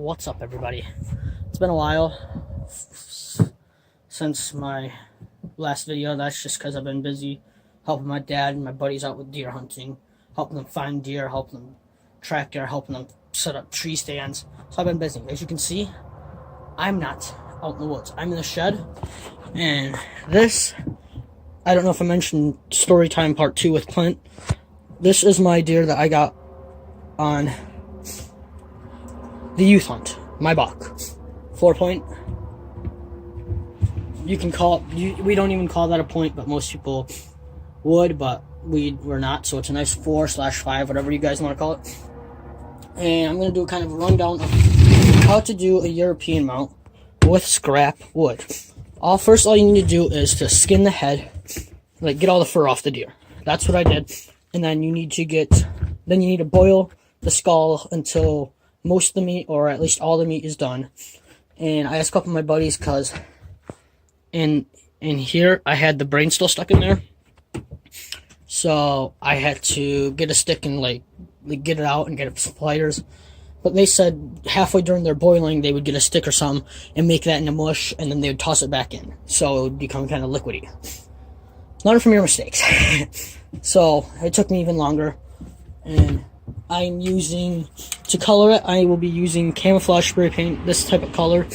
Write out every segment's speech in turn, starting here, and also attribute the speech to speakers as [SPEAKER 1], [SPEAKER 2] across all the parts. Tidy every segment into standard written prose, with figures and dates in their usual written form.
[SPEAKER 1] What's up, everybody? It's been a while since my last video. That's just because I've been busy helping my dad and my buddies out with deer hunting, helping them find deer, helping them track deer, helping them set up tree stands. So I've been busy. As you can see, I'm not out in the woods. I'm in the shed, and this, I don't know if I mentioned story time part 2 with Clint. This is my deer that I got on the youth hunt, my buck, 4-point. You can call it, we don't even call that a point, but most people would, but we're not, so it's a nice 4/5, whatever you guys want to call it. And I'm going to do a kind of a rundown of how to do a European mount with scrap wood. First, all you need to do is to skin the head, like get all the fur off the deer. That's what I did. And then you need to boil the skull until most of the meat, or at least all the meat, is done. And I asked a couple of my buddies, because in here I had the brain still stuck in there, so I had to get a stick and like get it out and get some pliers. But they said halfway during their boiling they would get a stick or something and make that into mush, and then they would toss it back in, so it would become kind of liquidy. Learn from your mistakes. So it took me even longer, and I'm using, to color it, I will be using camouflage spray paint, this type of color.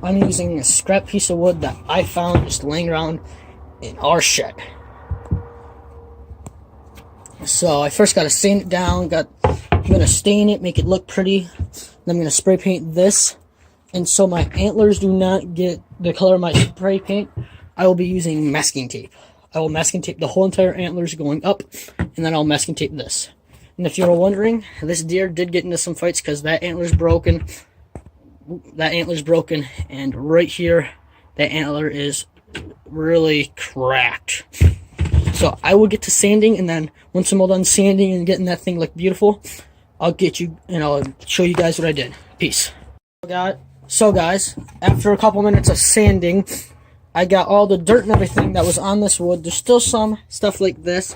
[SPEAKER 1] I'm using a scrap piece of wood that I found just laying around in our shed. So I first got to sand it down, I'm going to stain it, make it look pretty, then I'm going to spray paint this, and so my antlers do not get the color of my spray paint, I will be using masking tape. I will masking tape the whole entire antlers going up, and then I'll masking tape this. And if you were wondering, this deer did get into some fights because that antler's broken. That antler's broken, and right here, that antler is really cracked. So I will get to sanding, and then once I'm all done sanding and getting that thing look beautiful, I'll get you, and I'll show you guys what I did. Peace. So guys, after a couple minutes of sanding, I got all the dirt and everything that was on this wood. There's still some stuff like this.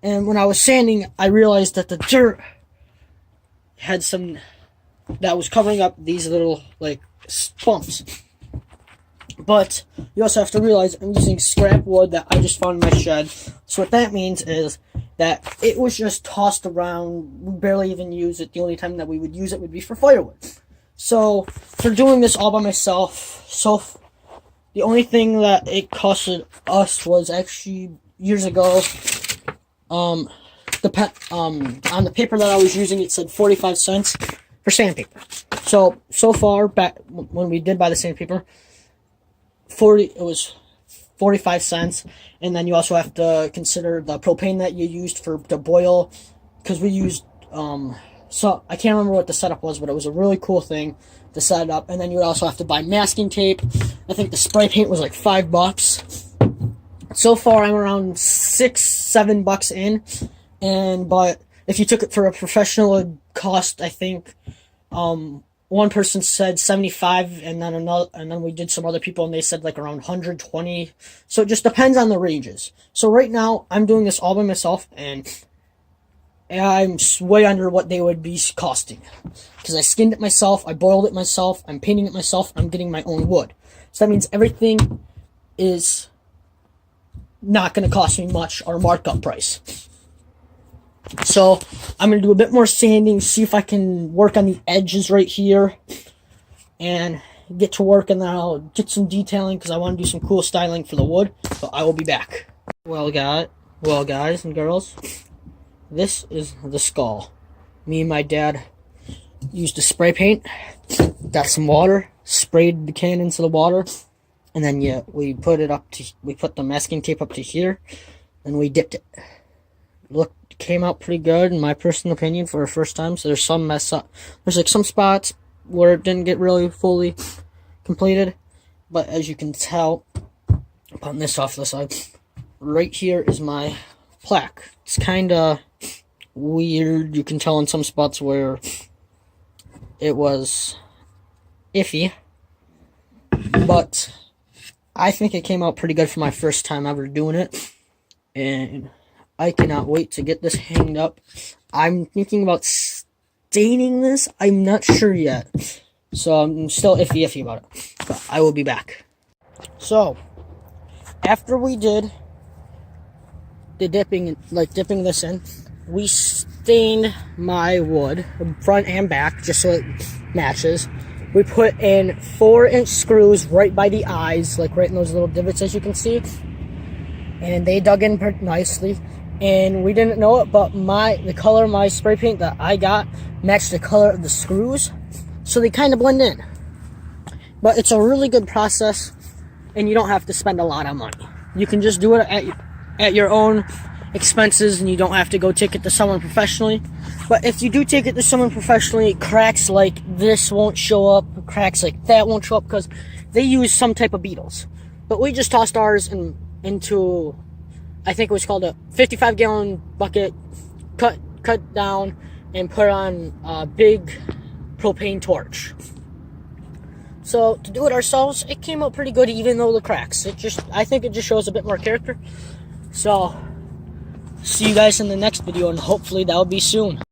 [SPEAKER 1] And when I was sanding, I realized that the dirt had some that was covering up these little, like, bumps. But you also have to realize I'm using scrap wood that I just found in my shed. So what that means is that it was just tossed around. We barely even use it. The only time that we would use it would be for firewood. So for doing this all by myself, the only thing that it costed us was actually years ago. On the paper that I was using, it said 45 cents for sandpaper. So far, back when we did buy the sandpaper, it was 45 cents. And then you also have to consider the propane that you used to boil, because we used, so I can't remember what the setup was, but it was a really cool thing to set it up. And then you would also have to buy masking tape. I think the spray paint was like $5. So far, I'm around $6-7 in, but if you took it for a professional, it would cost, I think, one person said 75, and then we did some other people, and they said like around 120. So it just depends on the ranges. So right now, I'm doing this all by myself, and I'm way under what they would be costing, because I skinned it myself, I boiled it myself, I'm painting it myself, I'm getting my own wood. So that means everything is not going to cost me much, or markup price. So I'm going to do a bit more sanding, see if I can work on the edges right here, and get to work, and then I'll get some detailing, because I want to do some cool styling for the wood. So I will be back. Well guys and girls, this is the skull. Me and my dad used a spray paint, got some water, sprayed the can into the water, and then we put the masking tape up to here, and we dipped it. Came out pretty good in my personal opinion for a first time. So there's some mess up. There's like some spots where it didn't get really fully completed, but as you can tell, putting this off the side, right here is my plaque. It's kind of weird. You can tell in some spots where it was iffy, but I think it came out pretty good for my first time ever doing it, and I cannot wait to get this hanged up. I'm thinking about staining this. I'm not sure yet. So I'm still iffy about it. But I will be back. So, after we did the dipping this in, we stained my wood, front and back, just so it matches. We put in 4-inch screws right by the eyes, like right in those little divots, as you can see. And they dug in pretty nicely. And we didn't know it, but the color of my spray paint that I got matched the color of the screws. So they kind of blend in. But it's a really good process, and you don't have to spend a lot of money. You can just do it at your own expenses, and you don't have to go take it to someone professionally. But if you do take it to someone professionally, cracks like this won't show up, cracks like that won't show up, because they use some type of beetles. But we just tossed ours into, I think it was called a 55-gallon bucket, cut down, and put on a big propane torch. So to do it ourselves, it came out pretty good, even though the cracks. I think it just shows a bit more character. So see you guys in the next video, and hopefully that'll be soon.